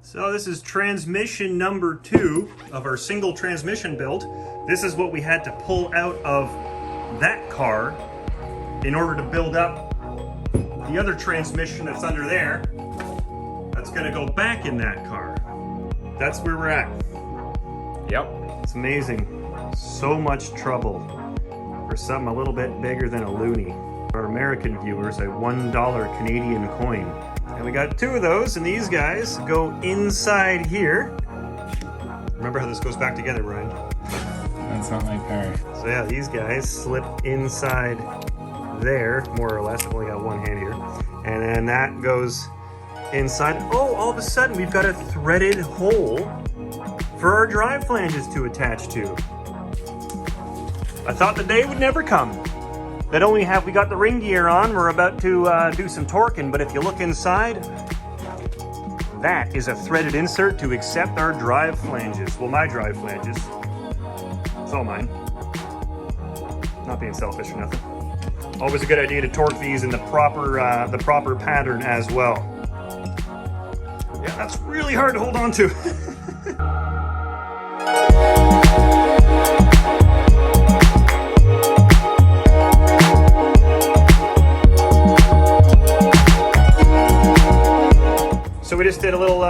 So this is transmission number 2 of our single transmission build. This is what we had to pull out of that car in order to build up the other transmission that's under there. That's gonna go back in that car. That's where we're at. Yep. It's amazing. So much trouble for something a little bit bigger than a loonie. For our American viewers, a $1 Canadian coin. And we got 2 of those, and these guys go inside here. Remember how this goes back together, Brian? That's not my car. So yeah, these guys slip inside there, more or less. I've only got one hand here. And then that goes inside. Oh, all of a sudden we've got a threaded hole for our drive flanges to attach to. I thought the day would never come. That we got the ring gear on, we're about to do some torquing, but if you look inside, that is a threaded insert to accept our drive flanges. Well, my drive flanges. It's all mine. Not being selfish or nothing. Always a good idea to torque these in the proper pattern as well. Yeah, that's really hard to hold on to. So we just did a little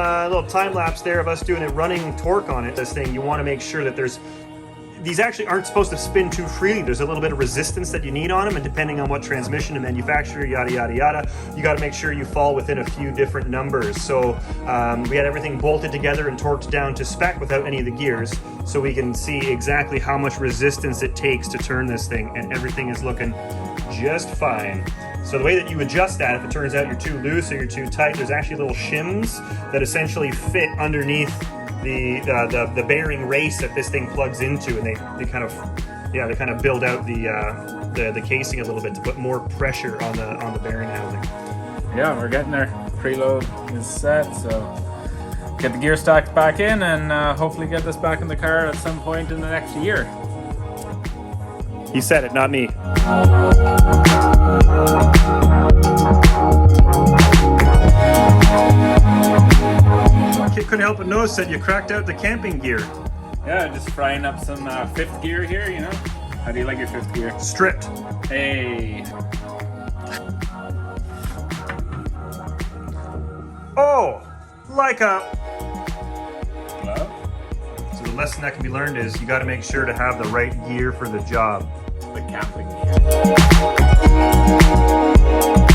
time lapse there of us doing a running torque on it. This thing, you want to make sure that these actually aren't supposed to spin too freely. There's a little bit of resistance that you need on them, and depending on what transmission and manufacturer, yada yada yada, you got to make sure you fall within a few different numbers. So we had everything bolted together and torqued down to spec without any of the gears, so we can see exactly how much resistance it takes to turn this thing, and everything is looking just fine. So the way that you adjust that, if it turns out you're too loose or you're too tight, there's actually little shims that essentially fit underneath the bearing race that this thing plugs into, and they kind of build out the casing a little bit to put more pressure on the bearing housing. Yeah, we're getting there. Preload is set, so get the gear stacks back in and hopefully get this back in the car at some point in the next year. He said it, not me. Couldn't help but notice that you cracked out the camping gear. Yeah, just frying up some 5th gear here, you know. How do you like your 5th gear? Stripped. Hey. Oh, like a glove. So the lesson that can be learned is you got to make sure to have the right gear for the job. The camping gear.